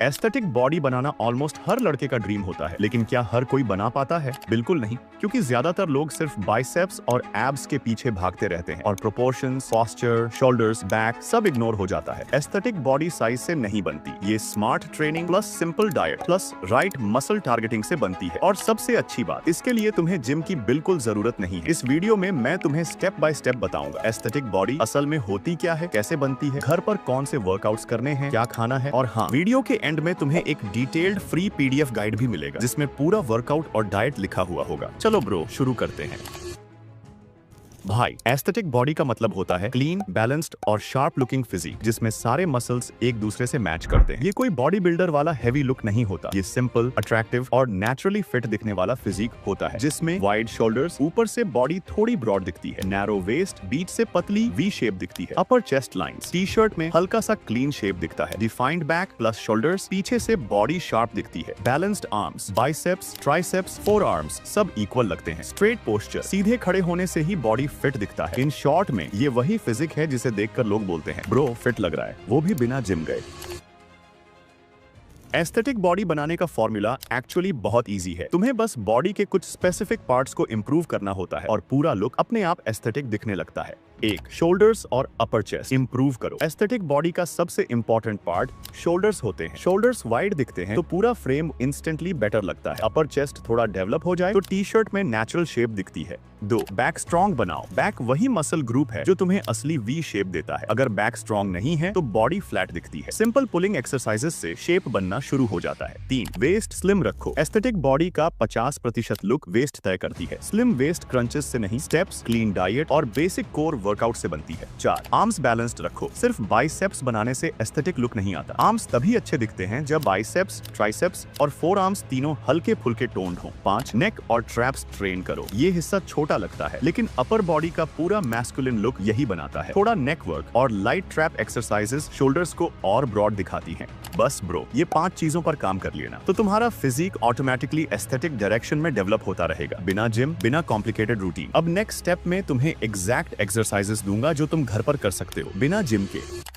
Aesthetic body बनाना almost हर लड़के का dream होता है, लेकिन क्या हर कोई बना पाता है? बिल्कुल नहीं, क्योंकि ज्यादातर लोग सिर्फ बाइसेप्स और एब्स के पीछे भागते रहते हैं और प्रोपोर्शंस, पोस्चर, शोल्डर्स, बैक सब इग्नोर हो जाता है। एस्थेटिक बॉडी साइज से नहीं बनती, ये smart training plus simple diet plus right muscle targeting से बनती है। और सबसे अच्छी बात, इसके लिए तुम्हें जिम की बिल्कुल जरूरत नहीं है। इस वीडियो में मैं तुम्हें स्टेप बाय स्टेप बताऊंगा एस्थेटिक बॉडी असल में होती क्या है, कैसे बनती है, घर पर कौन से वर्कआउट्स करने हैं, क्या खाना है, और हाँ, वीडियो के एंड में तुम्हें एक डिटेल्ड फ्री PDF गाइड भी मिलेगा जिसमें पूरा वर्कआउट और डाइट लिखा हुआ होगा। चलो ब्रो, शुरू करते हैं। भाई, एस्थेटिक बॉडी का मतलब होता है क्लीन, बैलेंस्ड और शार्प लुकिंग फिजिक जिसमें सारे मसल्स एक दूसरे से मैच करते हैं। ये कोई बॉडी बिल्डर वाला हैवी लुक नहीं होता, ये सिंपल, अट्रैक्टिव और नेचुरली फिट दिखने वाला फिजिक होता है जिसमें वाइड शोल्डर्स, ऊपर से बॉडी थोड़ी ब्रॉड दिखती है, नैरो वेस्ट, बीच से पतली वी शेप दिखती है, अपर चेस्ट लाइंस, टी शर्ट में हल्का सा क्लीन शेप दिखता है, डिफाइंड बैक प्लस शोल्डर्स, पीछे से बॉडी शार्प दिखती है, balanced arms, biceps, triceps, four arms सब इक्वल लगते हैं, स्ट्रेट पोस्चर, सीधे खड़े होने से ही बॉडी फिट दिखता है। इन शॉर्ट में ये वही फिजिक है जिसे देखकर लोग बोलते हैं ब्रो फिट लग रहा है, वो भी बिना जिम गए। एस्थेटिक बॉडी बनाने का फॉर्मूला एक्चुअली बहुत इजी है। तुम्हें बस बॉडी के कुछ स्पेसिफिक पार्ट्स को इंप्रूव करना होता है और पूरा लुक अपने आप एस्थेटिक दिखने लगता है। एक, शोल्डर्स और अपर चेस्ट इंप्रूव करो। एस्थेटिक बॉडी का सबसे इंपॉर्टेंट पार्ट शोल्डर्स होते हैं। शोल्डर्स वाइड दिखते हैं तो पूरा फ्रेम इंस्टेंटली बेटर लगता है। अपर चेस्ट थोड़ा डेवलप हो जाए तो टी शर्ट में नेचुरल शेप दिखती है। 2, बैक स्ट्रॉन्ग बनाओ। बैक वही मसल ग्रुप है जो तुम्हें असली वी शेप देता है। अगर बैक स्ट्रॉन्ग नहीं है तो बॉडी फ्लैट दिखती है। सिंपल पुलिंग एक्सरसाइजेस से शेप बनना शुरू हो जाता है। 3, वेस्ट स्लिम रखो। एस्थेटिक बॉडी का 50% लुक वेस्ट तय करती है। स्लिम वेस्ट क्रंचेस से नहीं, स्टेप्स, क्लीन डाइट और बेसिक कोर वर्कआउट से बनती है। 4, आर्म्स बैलेंस्ड रखो। सिर्फ बाइसेप्स बनाने से एस्थेटिक लुक नहीं आता। आर्म्स तभी अच्छे दिखते हैं जब बाइसेप्स, ट्राइसेप्स और फोर आर्म्स तीनों हल्के फुल्के टोन्ड हो। 5, नेक और ट्रैप्स ट्रेन करो। ये हिस्सा छोटा लगता है लेकिन अपर बॉडी का पूरा मैस्कुलिन लुक यही बनाता है। थोड़ा नेक वर्क और लाइट ट्रैप एक्सरसाइजेस शोल्डर्स को और ब्रॉड दिखाती हैं। बस ब्रो, ये 5 चीजों पर काम कर लेना तो तुम्हारा फिजिक ऑटोमेटिकली एस्थेटिक डायरेक्शन में डेवलप होता रहेगा, बिना जिम, बिना कॉम्प्लिकेटेड रूटीन। अब नेक्स्ट स्टेप में तुम्हें एग्जैक्ट एक्सरसाइजेस दूंगा जो तुम घर पर कर सकते हो बिना जिम के।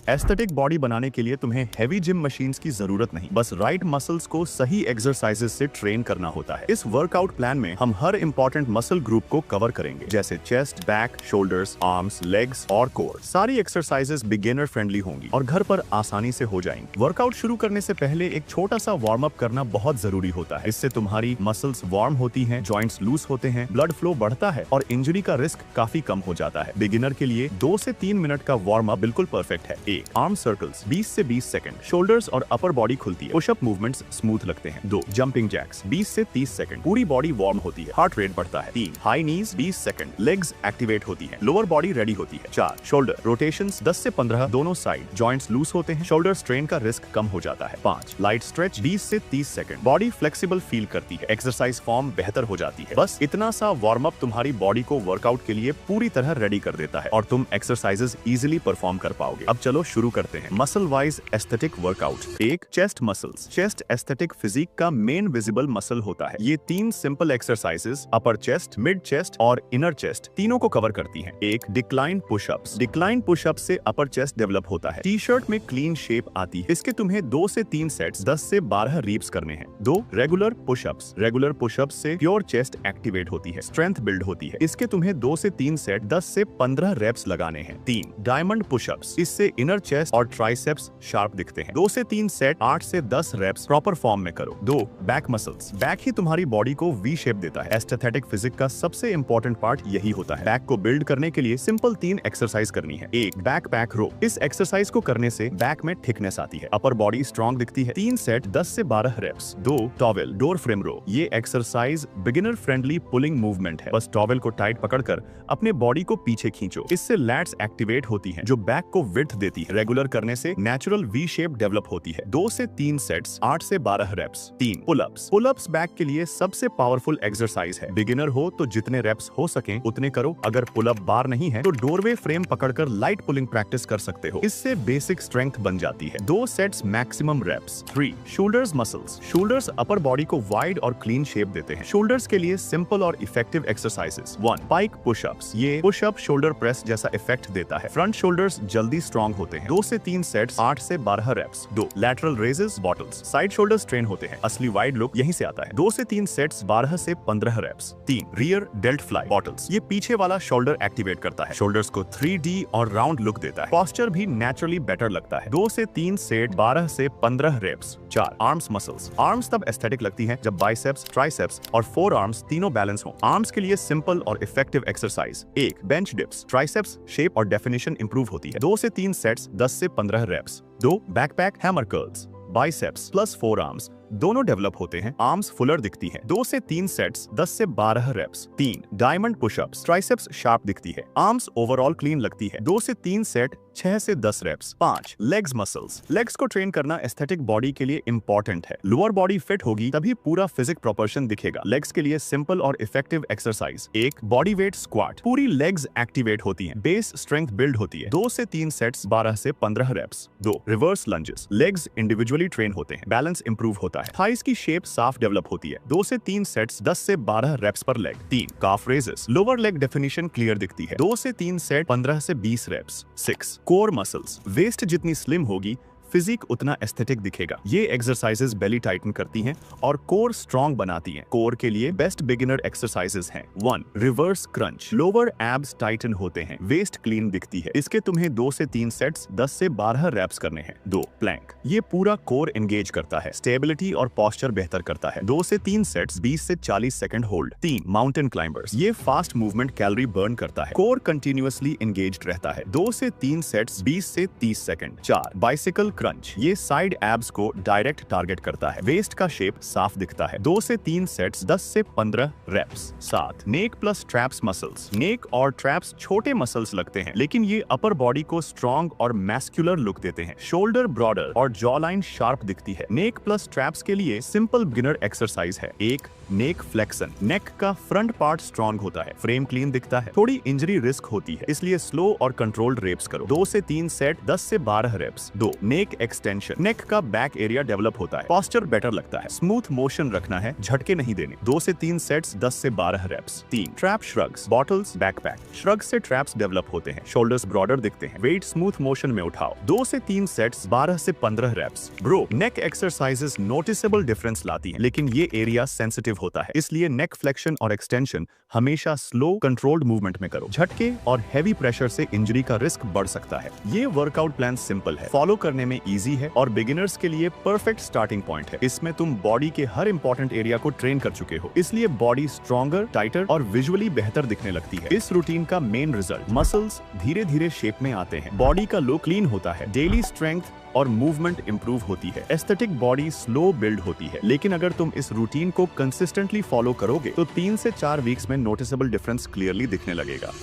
एस्थेटिक बॉडी बनाने के लिए तुम्हें हेवी जिम मशीन्स की जरूरत नहीं, बस राइट मसल्स को सही एक्सरसाइजेस से ट्रेन करना होता है। इस वर्कआउट प्लान में हम हर इंपॉर्टेंट मसल ग्रुप को कवर करेंगे, जैसे chest, back, shoulders, arms, legs और कोर। सारी एक्सरसाइजेस बिगिनर फ्रेंडली होंगी और घर पर आसानी से हो जाएंगी। वर्कआउट शुरू करने से पहले एक छोटा सा वार्म अप करना बहुत जरूरी होता है। इससे तुम्हारी मसल्स वार्म होती हैं, जॉइंट्स लूज होते हैं, ब्लड फ्लो बढ़ता है और इंजरी का रिस्क काफी कम हो जाता है। बिगिनर के लिए 2 से 3 मिनट का वार्म अप बिल्कुल परफेक्ट है। आर्म सर्कल्स 20 से 20 सेकंड, शोल्डर्स और अपर बॉडी खुलती है, पुशअप मूवमेंट्स स्मूथ लगते हैं। 2, जंपिंग जैक्स 20 से 30 सेकंड, पूरी बॉडी वार्म होती है, हार्ट रेट बढ़ता है। 3, हाई नीज 20 सेकंड, लेग्स एक्टिवेट होती है, लोअर बॉडी रेडी होती है। 4, शोल्डर रोटेशंस 10 से 15 दोनों साइड, जॉइंट्स लूज होते हैं, शोल्डर स्ट्रेन का रिस्क कम हो जाता है। 5, लाइट स्ट्रेच 20 से 30 सेकंड, बॉडी फ्लेक्सिबल फील करती है, एक्सरसाइज फॉर्म बेहतर हो जाती है। बस इतना सा वार्म अप तुम्हारी बॉडी को वर्कआउट के लिए पूरी तरह रेडी कर देता है और तुम एक्सरसाइजेस इजीली परफॉर्म कर पाओगे। अब चलो शुरू करते हैं muscle wise aesthetic workout. 1, chest muscles. Chest aesthetic physique का मेन विजिबल मसल होता है। ये 3 simple exercises upper chest, mid chest और इनर चेस्ट तीनों को कवर करती हैं। 1, डिक्लाइन पुशअप्स। डिक्लाइन पुशअप से अपर चेस्ट डेवलप होता है, टी शर्ट में क्लीन शेप आती है। इसके तुम्हें 2 से 3 सेट्स 10 से 12 रीप्स करने हैं। 2, रेगुलर पुशअप्स। रेगुलर पुशअप्स से प्योर चेस्ट एक्टिवेट होती है, स्ट्रेंथ बिल्ड होती है। इसके तुम्हें 2 से 3 सेट 10 से 15 रेप्स लगाने हैं। 3, डायमंड पुशअप्स। इससे इनर चेस्ट और ट्राइसेप्स शार्प दिखते हैं। 2 से 3 सेट 8 से 10 रेप्स प्रॉपर फॉर्म में करो। 2, बैक मसल्स। बैक ही तुम्हारी बॉडी को वी शेप देता है। एस्थेटिक फिजिक का सबसे इंपॉर्टेंट पार्ट यही होता है। बैक को बिल्ड करने के लिए सिंपल 3 एक्सरसाइज करनी है। 1, बैक पैक रो। इस एक्सरसाइज को करने से बैक में थिकनेस आती है, अपर बॉडी स्ट्रॉन्ग दिखती है। 3 सेट 10 से 12 रेप्स। 2, टॉवेल डोर फ्रेम रो। ये exercise beginner friendly pulling movement है। बस टॉवेल को टाइट पकड़कर अपने बॉडी को पीछे खींचो, इससे लैट्स एक्टिवेट होती हैं जो बैक को विड्थ देती है। रेगुलर करने से नेचुरल वी शेप डेवलप होती है। 2 से 3 सेट्स 8 से 12 रेप्स। 3, पुलअप्स। पुलअप्स बैक के लिए सबसे पावरफुल एक्सरसाइज है। बिगिनर हो तो जितने रेप्स हो सके उतने करो। अगर पुलअप बार नहीं है तो डोरवे फ्रेम पकड़कर लाइट पुलिंग प्रैक्टिस कर सकते हो, इससे बेसिक स्ट्रेंथ बन जाती है। 2 sets maximum reps. 3, shoulders muscles. Shoulders upper body को वाइड और क्लीन शेप देते हैं। शोल्डर्स के लिए सिंपल और इफेक्टिव एक्सरसाइजेस। 1, pike pushups. ये पुशअप शोल्डर प्रेस जैसा इफेक्ट देता है। फ्रंट शोल्डर्स जल्दी स्ट्रॉन्ग होते होते हैं। 2 से 3 सेट्स 8 से 12 reps. 2 lateral raises bottles, side shoulders train होते हैं, असली वाइड लुक यहीं से आता है। 2 से 3 सेट्स 12 से 15 reps. 3 rear delt fly bottles, ये पीछे वाला शोल्डर एक्टिवेट करता है, शोल्डर्स को 3D और राउंड लुक देता है, पोस्चर भी नेचुरली बेटर लगता है। 2 से 3 सेट 12 से 15 रेप्स। 4 आर्म्स मसल्स, आर्म्स तब एस्थेटिक लगती है जब बाइसेप्स, ट्राइसेप्स और फोर आर्म्स तीनों बैलेंस हो। आर्म्स के लिए सिंपल और effective exercise. 1 bench dips, triceps shape और डेफिनेशन इंप्रूव होती है। 2 से 3 सेट्स 10 से 15 reps. 2 backpack hammer curls, biceps plus forearms दोनों डेवलप होते हैं, आर्म्स फुलर दिखती है। 2 से 3 सेट्स 10 से 12 reps. 3 diamond pushups, triceps sharp दिखती है, आर्म्स ओवरऑल क्लीन लगती है। 2 से 3 सेट 6 से 10 रेप्स। 5 लेग्स मसल्स, लेग्स को ट्रेन करना एस्थेटिक बॉडी के लिए इंपॉर्टेंट है। लोअर बॉडी फिट होगी तभी पूरा फिजिक प्रोपोर्शन दिखेगा। लेग्स के लिए सिंपल और effective exercise. 1 body weight squat, पूरी लेग्स एक्टिवेट होती हैं, बेस स्ट्रेंथ बिल्ड होती है। 2 से 3 सेट्स 12 से 15 reps. 2 reverse lunges, legs individually train होते हैं, बैलेंस इंप्रूव होता है, थाइस की शेप साफ डेवलप होती है। 2 से 3 सेट्स 10 से 12 रेप्स पर leg. 3 calf raises, lower leg definition clear दिखती है। 2 से 3 सेट 15 से 20 रेप्स। 6 कोर मसल्स, वेस्ट जितनी स्लिम होगी फिजिक उतना एस्थेटिक दिखेगा। ये एक्सरसाइजेस बेली टाइटन करती हैं और कोर स्ट्रॉन्ग बनाती हैं। कोर के लिए बेस्ट बिगिनर एक्सरसाइजेस हैं। 1 reverse crunch, lower abs Titan होते हैं, वेस्ट क्लीन दिखती है, इसके तुम्हें 2 से 3 सेट्स 10 से 12 रेप्स करने हैं। 2 प्लैंक, ये पूरा कोर एंगेज करता है, स्टेबिलिटी और पोस्चर बेहतर करता है। 2 से 3 सेट्स 20 से 40 सेकंड होल्ड। 3 माउंटेन क्लाइंबर्स, ये फास्ट मूवमेंट कैलोरी बर्न करता है, कोर कंटिन्यूअसली एंगेज्ड रहता है। 2 से 3 सेट्स 20 से 30 सेकंड। 4 बाइसिकल क्रंच, ये साइड एब्स को डायरेक्ट टारगेट करता है, वेस्ट का शेप साफ दिखता है। 2 से 3 सेट्स 10 से 15 रेप्स। 7 नेक प्लस ट्रैप्स मसल्स, नेक और ट्रैप्स छोटे मसल्स लगते हैं लेकिन ये अपर बॉडी को स्ट्रॉन्ग और मैस्कुलर लुक देते हैं, शोल्डर ब्रॉडर और जॉ लाइन शार्प दिखती है। नेक प्लस ट्रैप्स के लिए सिंपल बिगिनर एक्सरसाइज है। 1 नेक फ्लेक्शन, नेक का फ्रंट पार्ट स्ट्रॉन्ग होता है, फ्रेम क्लीन दिखता है, थोड़ी इंजरी रिस्क होती है इसलिए स्लो और कंट्रोल्ड रेप्स करो। 2 से 3 सेट 10 से 12 रेप्स। 2 नेक एक्सटेंशन, नेक का बैक एरिया डेवलप होता है, पोस्चर बेटर लगता है, स्मूथ मोशन रखना है, झटके नहीं देने। 2 से 3 सेट्स 10 से 12 reps. 3 trap shrugs, bottles, backpack, shrug से ट्रैप्स डेवलप होते हैं, शोल्डर्स ब्रॉडर दिखते हैं, वेट स्मूथ मोशन में उठाओ। 2 से 3 सेट्स 12 से 15 रेप्स। ब्रो, नेक एक्सरसाइजेस नोटिसेबल डिफरेंस लाती हैं लेकिन ये एरिया सेंसिटिव होता है इसलिए नेक फ्लेक्शन और एक्सटेंशन हमेशा स्लो कंट्रोल्ड मूवमेंट में करो। झटके और हैवी प्रेशर से इंजरी का रिस्क बढ़ सकता है। ये वर्कआउट प्लान सिंपल है, फॉलो करने में इजी है और बिगिनर्स के लिए परफेक्ट स्टार्टिंग पॉइंट है। इसमें तुम बॉडी के हर इंपॉर्टेंट एरिया को ट्रेन कर चुके हो, इसलिए बॉडी स्ट्रॉन्गर, टाइटर और विजुअली बेहतर दिखने लगती है। इस रूटीन का मेन रिजल्ट, मसल्स धीरे धीरे शेप में आते हैं, बॉडी का लुक क्लीन होता है, डेली स्ट्रेंथ और मूवमेंट इंप्रूव होती है, एस्थेटिक बॉडी स्लो बिल्ड होती है। लेकिन अगर तुम इस रूटीन को कंसिस्टेंटली फॉलो करोगे तो 3 से 4 वीक्स में नोटिसेबल डिफरेंस क्लियरली दिखने लगेगा।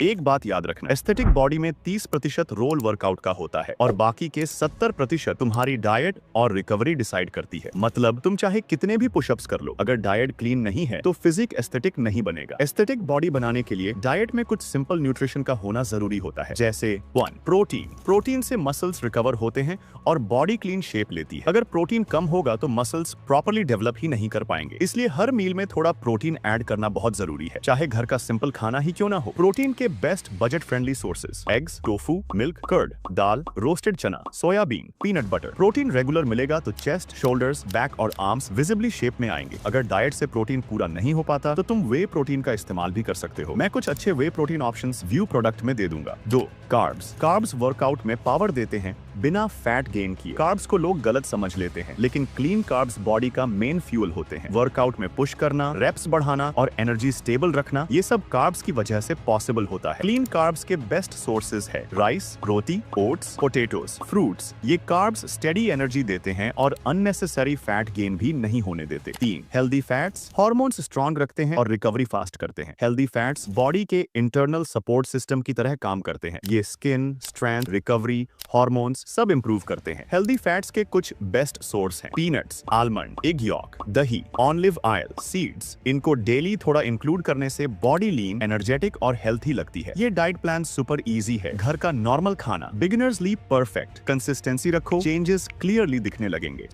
एक बात याद रखना, एस्थेटिक बॉडी में 30% रोल वर्कआउट का होता है और बाकी के 70% तुम्हारी डाइट और रिकवरी डिसाइड करती है। मतलब तुम चाहे कितने भी पुशअप्स कर लो, अगर डाइट क्लीन नहीं है तो फिजिक एस्थेटिक नहीं बनेगा। एस्थेटिक बॉडी बनाने के लिए डाइट में कुछ सिंपल न्यूट्रिशन का होना जरूरी होता है, जैसे 1 प्रोटीन, प्रोटीन से मसल्स रिकवर होते हैं और बॉडी क्लीन शेप लेती है। अगर प्रोटीन कम होगा तो मसल्स प्रॉपर्ली डेवलप ही नहीं कर पाएंगे, इसलिए हर मील में थोड़ा प्रोटीन ऐड करना बहुत जरूरी है, चाहे घर का सिंपल खाना ही क्यों ना हो। प्रोटीन के best budget friendly sources, eggs, tofu, milk, curd, दाल, रोस्टेड चना, soybean, peanut butter. Protein regular मिलेगा तो चेस्ट, शोल्डर्स, बैक और आर्म्स विजिबली शेप में आएंगे। अगर डाइट से प्रोटीन पूरा नहीं हो पाता तो तुम वे प्रोटीन का इस्तेमाल भी कर सकते हो। मैं कुछ अच्छे वे प्रोटीन ऑप्शंस व्यू प्रोडक्ट में दे दूंगा। 2 कार्ब्स, कार्ब्स वर्कआउट में पावर देते हैं बिना फैट गेन किए। कार्ब्स को लोग गलत समझ लेते हैं लेकिन क्लीन कार्ब्स बॉडी का मेन फ्यूल होते हैं। वर्कआउट में पुश करना, रेप्स बढ़ाना और एनर्जी स्टेबल रखना, ये सब कार्ब्स की वजह से पॉसिबल होता है। क्लीन कार्ब्स के बेस्ट सोर्सेज है राइस, रोटी, ओट्स, पोटैटोस, फ्रूट्स। ये कार्ब्स स्टेडी एनर्जी देते हैं और अननेसेसरी फैट गेन भी नहीं होने देते। 3 हेल्दी फैट्स, हार्मोन्स स्ट्रॉन्ग रखते हैं और रिकवरी फास्ट करते हैं। हेल्दी फैट्स बॉडी के इंटरनल सपोर्ट सिस्टम की तरह काम करते हैं, ये स्किन, स्ट्रेंथ, रिकवरी, हार्मोन्स सब इंप्रूव करते हैं। हेल्दी फैट्स के कुछ बेस्ट सोर्स हैं पीनट्स, आलमंड, एग यॉक, दही, ऑलिव ऑयल, सीड्स। इनको डेली थोड़ा इंक्लूड करने से बॉडी लीन, एनर्जेटिक और हेल्थी लगती है। ये डाइट प्लान सुपर इजी है, घर का नॉर्मल खाना, बिगिनर्स लिए परफेक्ट। कंसिस्टेंसी रखो, चेंजेस क्लियरली दिखने लगेंगे।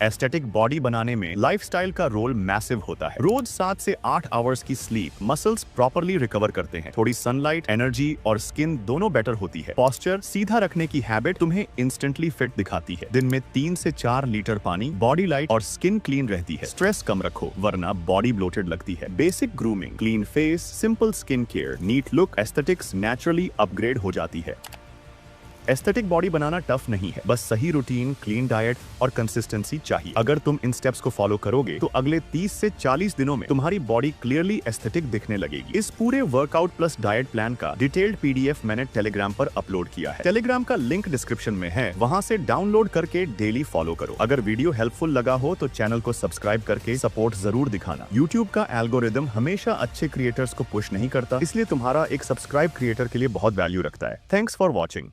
एस्थेटिक बॉडी बनाने में लाइफस्टाइल का रोल मैसिव होता है। रोज 7 से 8 आवर्स की स्लीप मसल्स प्रॉपर्ली रिकवर करते हैं। थोड़ी सनलाइट, एनर्जी और स्किन दोनों बेटर होती है। पोस्चर सीधा रखने की हैबिट तुम्हें इंस्टेंटली फिट दिखाती है। दिन में 3 से 4 लीटर पानी, बॉडी लाइट और स्किन क्लीन रहती है। स्ट्रेस कम रखो वरना बॉडी ब्लोटेड लगती है। Basic grooming, clean face, simple skin care, neat look, aesthetics naturally upgrade हो जाती है। एस्थेटिक बॉडी बनाना टफ नहीं है, बस सही रूटीन, क्लीन डाइट और कंसिस्टेंसी चाहिए। अगर तुम इन स्टेप्स को फॉलो करोगे तो अगले 30 से 40 दिनों में तुम्हारी बॉडी क्लियरली एस्थेटिक दिखने लगेगी। इस पूरे वर्कआउट प्लस डाइट प्लान का डिटेल्ड PDF मैंने टेलीग्राम पर अपलोड किया है। टेलीग्राम का लिंक डिस्क्रिप्शन में है, वहां से डाउनलोड करके डेली फॉलो करो। अगर वीडियो हेल्पफुल लगा हो तो चैनल को सब्सक्राइब करके सपोर्ट जरूर दिखाना। यूट्यूब का एल्गोरिदम हमेशा अच्छे क्रिएटर्स को पुश नहीं करता, इसलिए तुम्हारा एक सब्सक्राइब क्रिएटर के लिए बहुत वैल्यू रखता है। Thanks for watching.